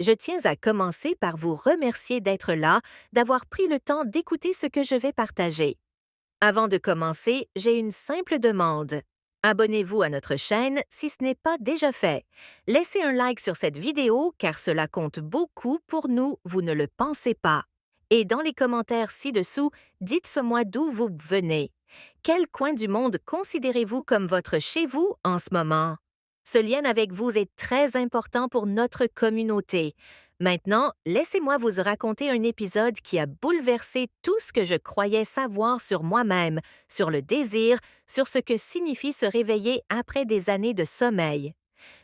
Je tiens à commencer par vous remercier d'être là, d'avoir pris le temps d'écouter ce que je vais partager. Avant de commencer, j'ai une simple demande. Abonnez-vous à notre chaîne si ce n'est pas déjà fait. Laissez un like sur cette vidéo car cela compte beaucoup pour nous, vous ne le pensez pas. Et dans les commentaires ci-dessous, dites-moi d'où vous venez. Quel coin du monde considérez-vous comme votre chez vous en ce moment? Ce lien avec vous est très important pour notre communauté. Maintenant, laissez-moi vous raconter un épisode qui a bouleversé tout ce que je croyais savoir sur moi-même, sur le désir, sur ce que signifie se réveiller après des années de sommeil.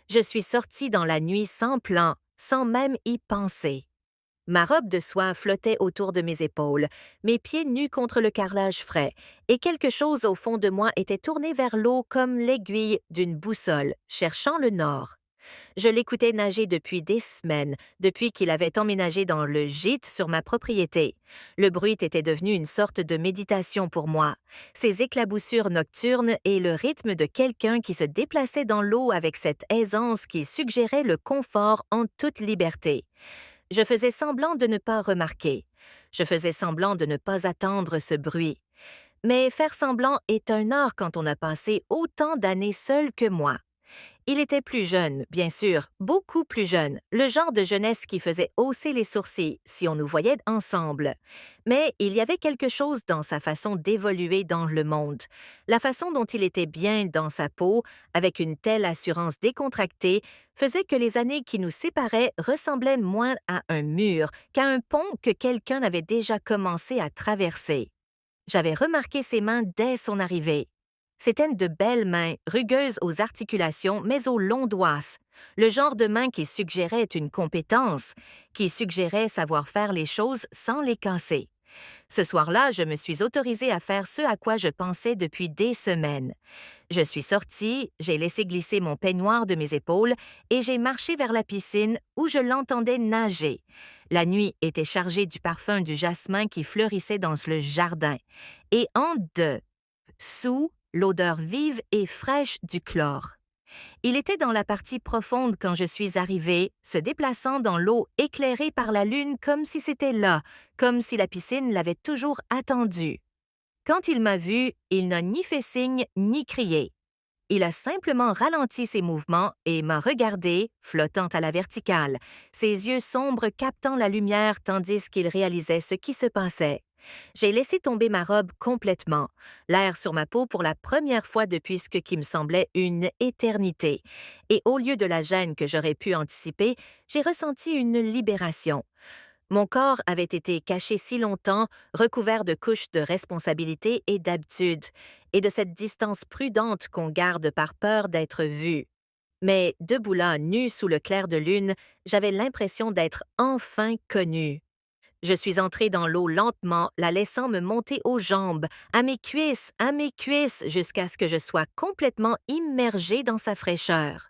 Je suis sortie dans la nuit sans plan, sans même y penser. Ma robe de soie flottait autour de mes épaules, mes pieds nus contre le carrelage frais, et quelque chose au fond de moi était tourné vers l'eau comme l'aiguille d'une boussole, cherchant le nord. Je l'écoutais nager depuis des semaines, depuis qu'il avait emménagé dans le gîte sur ma propriété. Le bruit était devenu une sorte de méditation pour moi. Ses éclaboussures nocturnes et le rythme de quelqu'un qui se déplaçait dans l'eau avec cette aisance qui suggérait le confort en toute liberté. Je faisais semblant de ne pas remarquer. Je faisais semblant de ne pas attendre ce bruit. Mais faire semblant est un art quand on a passé autant d'années seul que moi. Il était plus jeune, bien sûr, beaucoup plus jeune, le genre de jeunesse qui faisait hausser les sourcils si on nous voyait ensemble. Mais il y avait quelque chose dans sa façon d'évoluer dans le monde, la façon dont il était bien dans sa peau, avec une telle assurance décontractée, faisait que les années qui nous séparaient ressemblaient moins à un mur qu'à un pont que quelqu'un avait déjà commencé à traverser. J'avais remarqué ses mains dès son arrivée. C'étaient de belles mains, rugueuses aux articulations, mais aux longs doigts. Le genre de main qui suggérait une compétence, qui suggérait savoir faire les choses sans les casser. Ce soir-là, je me suis autorisée à faire ce à quoi je pensais depuis des semaines. Je suis sortie, j'ai laissé glisser mon peignoir de mes épaules et j'ai marché vers la piscine où je l'entendais nager. La nuit était chargée du parfum du jasmin qui fleurissait dans le jardin. Et sous l'odeur vive et fraîche du chlore. Il était dans la partie profonde quand je suis arrivée, se déplaçant dans l'eau éclairée par la lune comme si c'était là, comme si la piscine l'avait toujours attendu. Quand il m'a vue, il n'a ni fait signe ni crié. Il a simplement ralenti ses mouvements et m'a regardé, flottant à la verticale, ses yeux sombres captant la lumière tandis qu'il réalisait ce qui se passait. J'ai laissé tomber ma robe complètement, l'air sur ma peau pour la première fois depuis ce qui me semblait une éternité. Et au lieu de la gêne que j'aurais pu anticiper, j'ai ressenti une libération. Mon corps avait été caché si longtemps, recouvert de couches de responsabilité et d'habitude, et de cette distance prudente qu'on garde par peur d'être vu. Mais debout là, nu sous le clair de lune, j'avais l'impression d'être enfin connue. Je suis entrée dans l'eau lentement, la laissant me monter aux jambes, à mes cuisses, jusqu'à ce que je sois complètement immergée dans sa fraîcheur.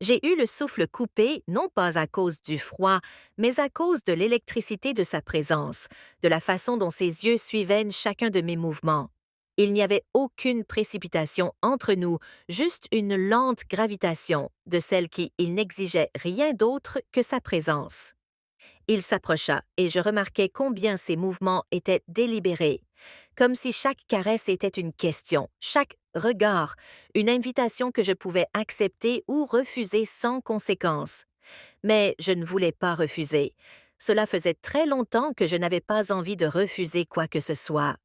J'ai eu le souffle coupé, non pas à cause du froid, mais à cause de l'électricité de sa présence, de la façon dont ses yeux suivaient chacun de mes mouvements. Il n'y avait aucune précipitation entre nous, juste une lente gravitation, de celle qui il n'exigeait rien d'autre que sa présence. Il s'approcha et je remarquai combien ses mouvements étaient délibérés, comme si chaque caresse était une question, chaque regard, une invitation que je pouvais accepter ou refuser sans conséquence. Mais je ne voulais pas refuser. Cela faisait très longtemps que je n'avais pas envie de refuser quoi que ce soit.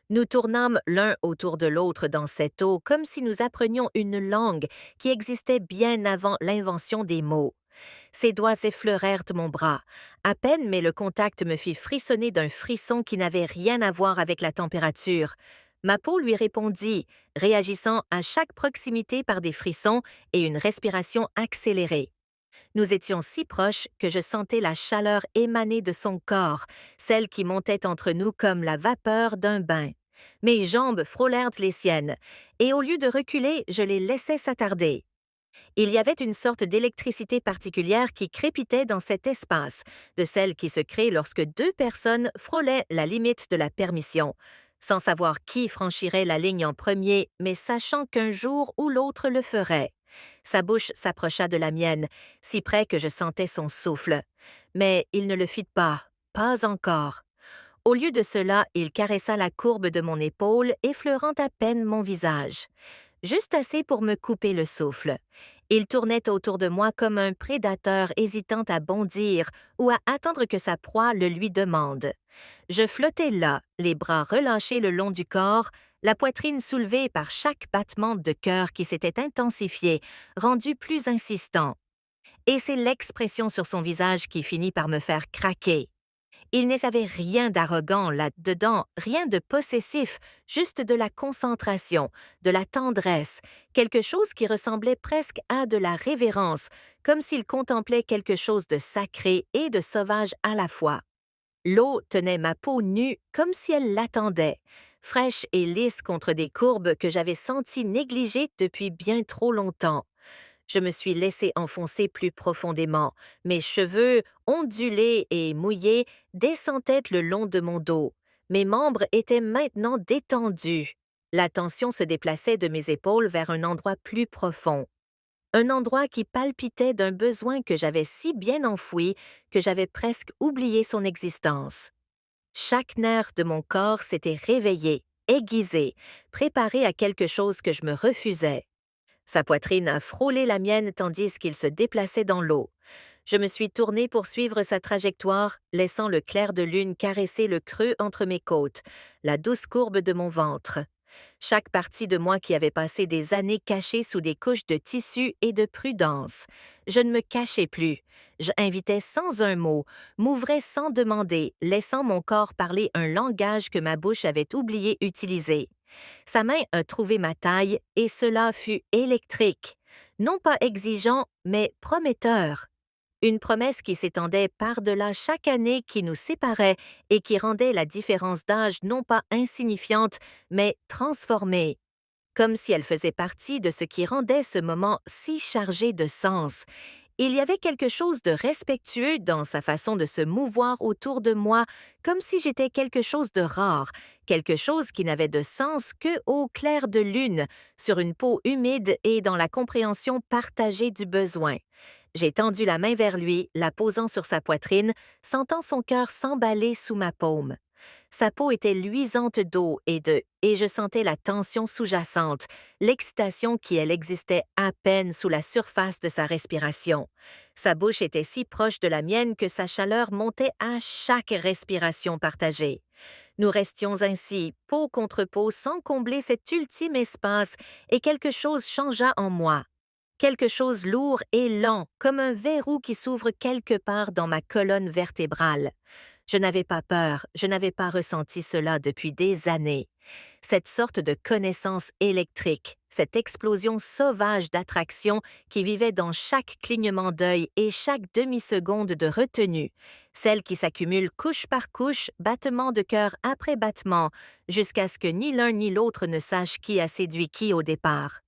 Nous tournâmes l'un autour de l'autre dans cette eau comme si nous apprenions une langue qui existait bien avant l'invention des mots. Ses doigts effleurèrent mon bras. À peine, mais le contact me fit frissonner d'un frisson qui n'avait rien à voir avec la température. Ma peau lui répondit, réagissant à chaque proximité par des frissons et une respiration accélérée. Nous étions si proches que je sentais la chaleur émaner de son corps, celle qui montait entre nous comme la vapeur d'un bain. Mes jambes frôlèrent les siennes, et au lieu de reculer, je les laissais s'attarder. Il y avait une sorte d'électricité particulière qui crépitait dans cet espace, de celle qui se crée lorsque deux personnes frôlaient la limite de la permission, sans savoir qui franchirait la ligne en premier, mais sachant qu'un jour ou l'autre le ferait. Sa bouche s'approcha de la mienne, si près que je sentais son souffle. Mais il ne le fit pas, pas encore. Au lieu de cela, il caressa la courbe de mon épaule, effleurant à peine mon visage. Juste assez pour me couper le souffle. Il tournait autour de moi comme un prédateur hésitant à bondir ou à attendre que sa proie le lui demande. Je flottais là, les bras relâchés le long du corps, la poitrine soulevée par chaque battement de cœur qui s'était intensifié, rendu plus insistant. Et c'est l'expression sur son visage qui finit par me faire craquer. Il n'y avait rien d'arrogant là-dedans, rien de possessif, juste de la concentration, de la tendresse, quelque chose qui ressemblait presque à de la révérence, comme s'il contemplait quelque chose de sacré et de sauvage à la fois. L'eau tenait ma peau nue comme si elle l'attendait, fraîche et lisse contre des courbes que j'avais senties négligées depuis bien trop longtemps. Je me suis laissé enfoncer plus profondément. Mes cheveux, ondulés et mouillés, descendaient le long de mon dos. Mes membres étaient maintenant détendus. La tension se déplaçait de mes épaules vers un endroit plus profond. Un endroit qui palpitait d'un besoin que j'avais si bien enfoui que j'avais presque oublié son existence. Chaque nerf de mon corps s'était réveillé, aiguisé, préparé à quelque chose que je me refusais. Sa poitrine a frôlé la mienne tandis qu'il se déplaçait dans l'eau. Je me suis tournée pour suivre sa trajectoire, laissant le clair de lune caresser le creux entre mes côtes, la douce courbe de mon ventre. Chaque partie de moi qui avait passé des années cachée sous des couches de tissu et de prudence. Je ne me cachais plus. Je invitais sans un mot, m'ouvrais sans demander, laissant mon corps parler un langage que ma bouche avait oublié utiliser. Sa main a trouvé ma taille et cela fut électrique. Non pas exigeant, mais prometteur. Une promesse qui s'étendait par-delà chaque année qui nous séparait et qui rendait la différence d'âge non pas insignifiante, mais transformée. Comme si elle faisait partie de ce qui rendait ce moment si chargé de sens. Il y avait quelque chose de respectueux dans sa façon de se mouvoir autour de moi, comme si j'étais quelque chose de rare, quelque chose qui n'avait de sens que au clair de lune, sur une peau humide et dans la compréhension partagée du besoin. J'ai tendu la main vers lui, la posant sur sa poitrine, sentant son cœur s'emballer sous ma paume. Sa peau était luisante d'eau et je sentais la tension sous-jacente, l'excitation qui elle existait à peine sous la surface de sa respiration. Sa bouche était si proche de la mienne que sa chaleur montait à chaque respiration partagée. Nous restions ainsi, peau contre peau, sans combler cet ultime espace, et quelque chose changea en moi. Quelque chose lourd et lent, comme un verrou qui s'ouvre quelque part dans ma colonne vertébrale. Je n'avais pas peur, je n'avais pas ressenti cela depuis des années. Cette sorte de connaissance électrique, cette explosion sauvage d'attraction qui vivait dans chaque clignement d'œil et chaque demi-seconde de retenue, celle qui s'accumule couche par couche, battement de cœur après battement, jusqu'à ce que ni l'un ni l'autre ne sache qui a séduit qui au départ.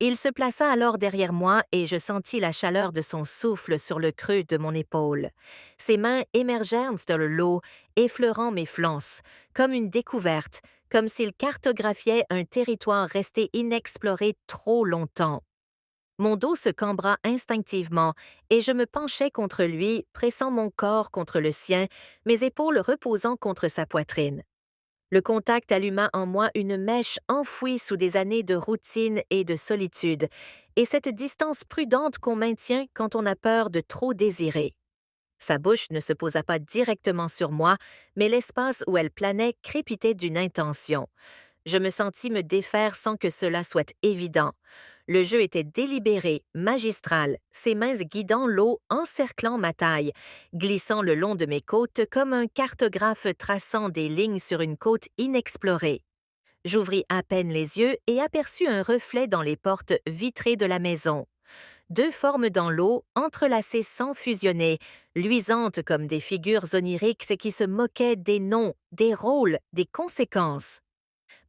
Il se plaça alors derrière moi et je sentis la chaleur de son souffle sur le creux de mon épaule. Ses mains émergèrent de l'eau, effleurant mes flancs, comme une découverte, comme s'il cartographiait un territoire resté inexploré trop longtemps. Mon dos se cambra instinctivement et je me penchai contre lui, pressant mon corps contre le sien, mes épaules reposant contre sa poitrine. Le contact alluma en moi une mèche enfouie sous des années de routine et de solitude, et cette distance prudente qu'on maintient quand on a peur de trop désirer. Sa bouche ne se posa pas directement sur moi, mais l'espace où elle planait crépitait d'une intention. Je me sentis me défaire sans que cela soit évident. Le jeu était délibéré, magistral, ses mains guidant l'eau, encerclant ma taille, glissant le long de mes côtes comme un cartographe traçant des lignes sur une côte inexplorée. J'ouvris à peine les yeux et aperçus un reflet dans les portes vitrées de la maison. Deux formes dans l'eau, entrelacées sans fusionner, luisantes comme des figures oniriques qui se moquaient des noms, des rôles, des conséquences.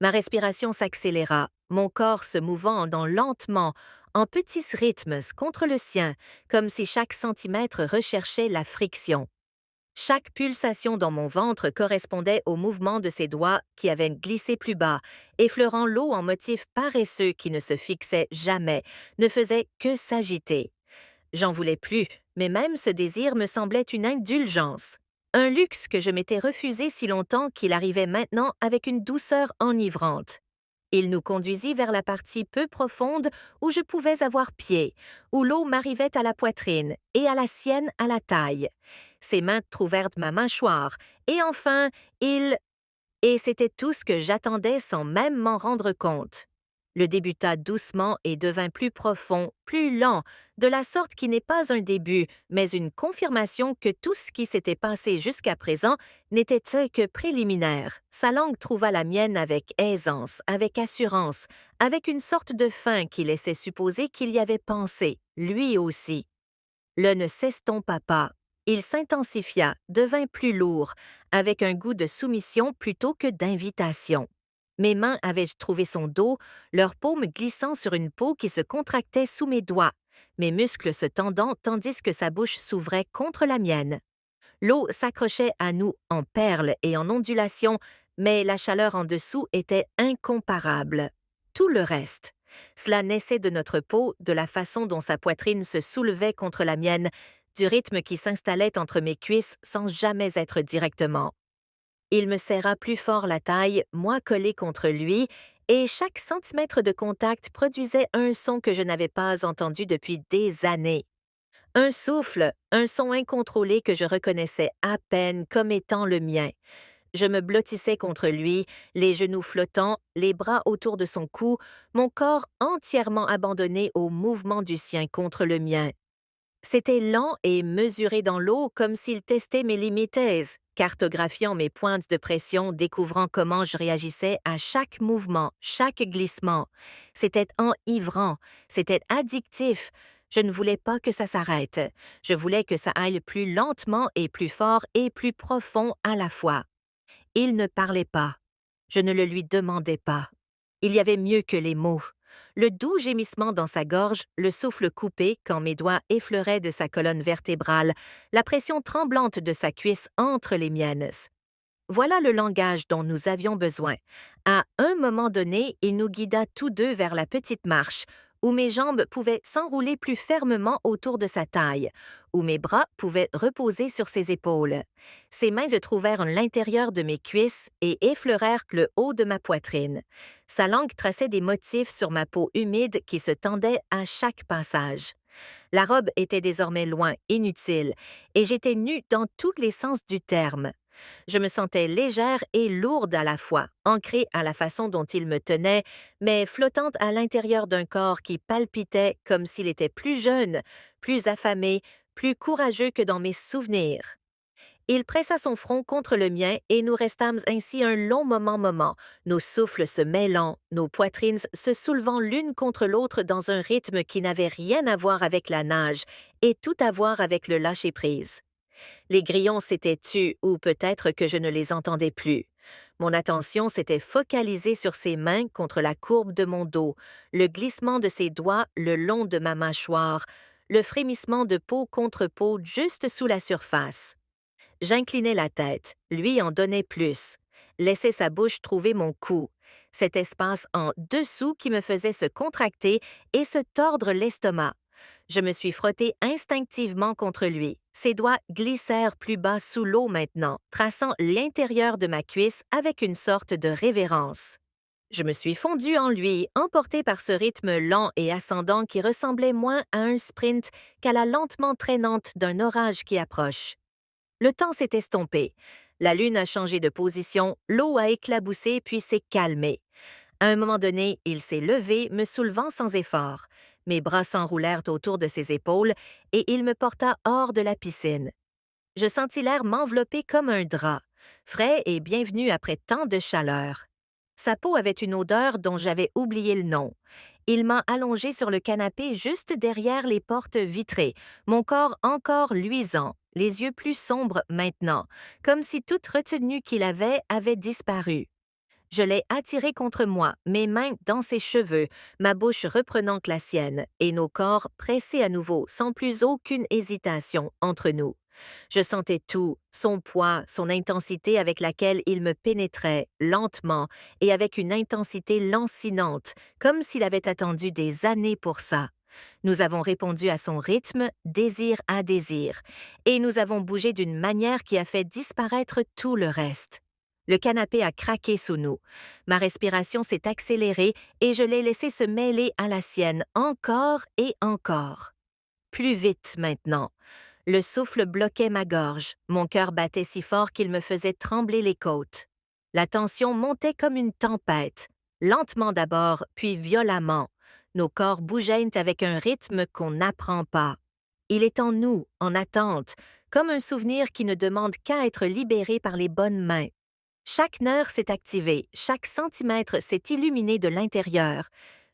Ma respiration s'accéléra, mon corps se mouvant lentement, en petits rythmes contre le sien, comme si chaque centimètre recherchait la friction. Chaque pulsation dans mon ventre correspondait au mouvement de ses doigts qui avaient glissé plus bas, effleurant l'eau en motif paresseux qui ne se fixait jamais, ne faisait que s'agiter. J'en voulais plus, mais même ce désir me semblait une indulgence. Un luxe que je m'étais refusé si longtemps qu'il arrivait maintenant avec une douceur enivrante. Il nous conduisit vers la partie peu profonde où je pouvais avoir pied, où l'eau m'arrivait à la poitrine et à la sienne à la taille. Ses mains trouvèrent ma mâchoire, et enfin, il... Et c'était tout ce que j'attendais sans même m'en rendre compte. Le débuta doucement et devint plus profond, plus lent, de la sorte qui n'est pas un début, mais une confirmation que tout ce qui s'était passé jusqu'à présent n'était que préliminaire. Sa langue trouva la mienne avec aisance, avec assurance, avec une sorte de fin qui laissait supposer qu'il y avait pensé, lui aussi. Le ne s'estompa pas. Il s'intensifia, devint plus lourd, avec un goût de soumission plutôt que d'invitation. Mes mains avaient trouvé son dos, leurs paumes glissant sur une peau qui se contractait sous mes doigts, mes muscles se tendant tandis que sa bouche s'ouvrait contre la mienne. L'eau s'accrochait à nous en perles et en ondulations, mais la chaleur en dessous était incomparable. Tout le reste. Cela naissait de notre peau, de la façon dont sa poitrine se soulevait contre la mienne, du rythme qui s'installait entre mes cuisses sans jamais être directement. Il me serra plus fort la taille, moi collé contre lui, et chaque centimètre de contact produisait un son que je n'avais pas entendu depuis des années. Un souffle, un son incontrôlé que je reconnaissais à peine comme étant le mien. Je me blottissais contre lui, les genoux flottants, les bras autour de son cou, mon corps entièrement abandonné au mouvement du sien contre le mien. C'était lent et mesuré dans l'eau comme s'il testait mes limites, cartographiant mes pointes de pression, découvrant comment je réagissais à chaque mouvement, chaque glissement. C'était enivrant, c'était addictif. Je ne voulais pas que ça s'arrête. Je voulais que ça aille plus lentement et plus fort et plus profond à la fois. Il ne parlait pas. Je ne le lui demandais pas. Il y avait mieux que les mots. Le doux gémissement dans sa gorge, le souffle coupé quand mes doigts effleuraient de sa colonne vertébrale, la pression tremblante de sa cuisse entre les miennes. Voilà le langage dont nous avions besoin. À un moment donné, il nous guida tous deux vers la petite marche, où mes jambes pouvaient s'enrouler plus fermement autour de sa taille, où mes bras pouvaient reposer sur ses épaules. Ses mains se trouvèrent à l'intérieur de mes cuisses et effleurèrent le haut de ma poitrine. Sa langue traçait des motifs sur ma peau humide qui se tendait à chaque passage. La robe était désormais loin, inutile, et j'étais nue dans tous les sens du terme. Je me sentais légère et lourde à la fois, ancrée à la façon dont il me tenait, mais flottante à l'intérieur d'un corps qui palpitait comme s'il était plus jeune, plus affamé, plus courageux que dans mes souvenirs. Il pressa son front contre le mien et nous restâmes ainsi un long moment, nos souffles se mêlant, nos poitrines se soulevant l'une contre l'autre dans un rythme qui n'avait rien à voir avec la nage et tout à voir avec le lâcher-prise. Les grillons s'étaient tus ou peut-être que je ne les entendais plus. Mon attention s'était focalisée sur ses mains contre la courbe de mon dos, le glissement de ses doigts le long de ma mâchoire, le frémissement de peau contre peau juste sous la surface. J'inclinai la tête, lui en donnait plus. Laissait sa bouche trouver mon cou, cet espace en dessous qui me faisait se contracter et se tordre l'estomac. Je me suis frottée instinctivement contre lui. Ses doigts glissèrent plus bas sous l'eau maintenant, traçant l'intérieur de ma cuisse avec une sorte de révérence. Je me suis fondue en lui, emportée par ce rythme lent et ascendant qui ressemblait moins à un sprint qu'à la lentement traînante d'un orage qui approche. Le temps s'est estompé. La lune a changé de position, l'eau a éclaboussé puis s'est calmée. À un moment donné, il s'est levé, me soulevant sans effort. Mes bras s'enroulèrent autour de ses épaules et il me porta hors de la piscine. Je sentis l'air m'envelopper comme un drap, frais et bienvenu après tant de chaleur. Sa peau avait une odeur dont j'avais oublié le nom. Il m'a allongé sur le canapé juste derrière les portes vitrées, mon corps encore luisant, les yeux plus sombres maintenant, comme si toute retenue qu'il avait disparu. Je l'ai attiré contre moi, mes mains dans ses cheveux, ma bouche reprenant la sienne, et nos corps pressés à nouveau, sans plus aucune hésitation entre nous. Je sentais tout, son poids, son intensité avec laquelle il me pénétrait, lentement, et avec une intensité lancinante, comme s'il avait attendu des années pour ça. Nous avons répondu à son rythme, désir à désir, et nous avons bougé d'une manière qui a fait disparaître tout le reste. Le canapé a craqué sous nous. Ma respiration s'est accélérée et je l'ai laissé se mêler à la sienne encore et encore. Plus vite maintenant. Le souffle bloquait ma gorge, mon cœur battait si fort qu'il me faisait trembler les côtes. La tension montait comme une tempête, lentement d'abord, puis violemment. Nos corps bougeaient avec un rythme qu'on n'apprend pas. Il est en nous, en attente, comme un souvenir qui ne demande qu'à être libéré par les bonnes mains. Chaque nerf s'est activé, chaque centimètre s'est illuminé de l'intérieur.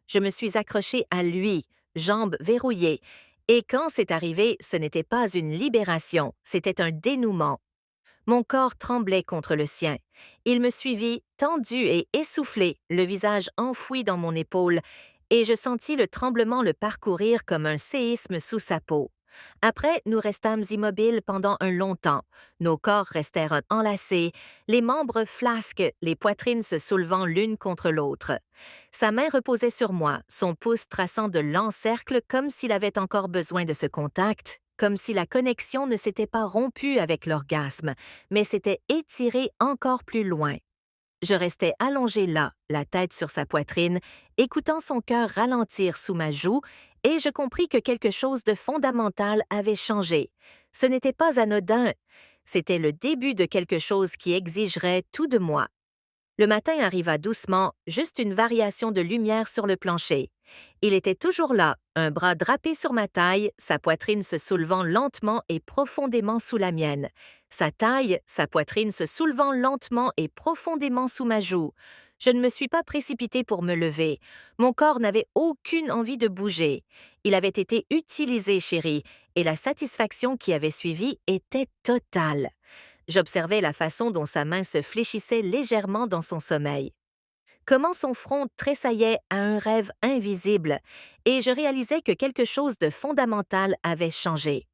Je me suis accrochée à lui, jambes verrouillées, et quand c'est arrivé, ce n'était pas une libération, c'était un dénouement. Mon corps tremblait contre le sien. Il me suivit, tendu et essoufflé, le visage enfoui dans mon épaule, et je sentis le tremblement le parcourir comme un séisme sous sa peau. Après, nous restâmes immobiles pendant un long temps. Nos corps restèrent enlacés, les membres flasques, les poitrines se soulevant l'une contre l'autre. Sa main reposait sur moi, son pouce traçant de lents cercles comme s'il avait encore besoin de ce contact, comme si la connexion ne s'était pas rompue avec l'orgasme, mais s'était étirée encore plus loin. Je restais allongée là, la tête sur sa poitrine, écoutant son cœur ralentir sous ma joue, et je compris que quelque chose de fondamental avait changé. Ce n'était pas anodin, c'était le début de quelque chose qui exigerait tout de moi. Le matin arriva doucement, juste une variation de lumière sur le plancher. Il était toujours là, un bras drapé sur ma taille, sa poitrine se soulevant lentement et profondément sous la mienne. Sa taille, sa poitrine se soulevant lentement et profondément sous ma joue. Je ne me suis pas précipitée pour me lever. Mon corps n'avait aucune envie de bouger. Il avait été utilisé, chérie, et la satisfaction qui avait suivi était totale. J'observais la façon dont sa main se fléchissait légèrement dans son sommeil. Comment son front tressaillait à un rêve invisible, et je réalisais que quelque chose de fondamental avait changé.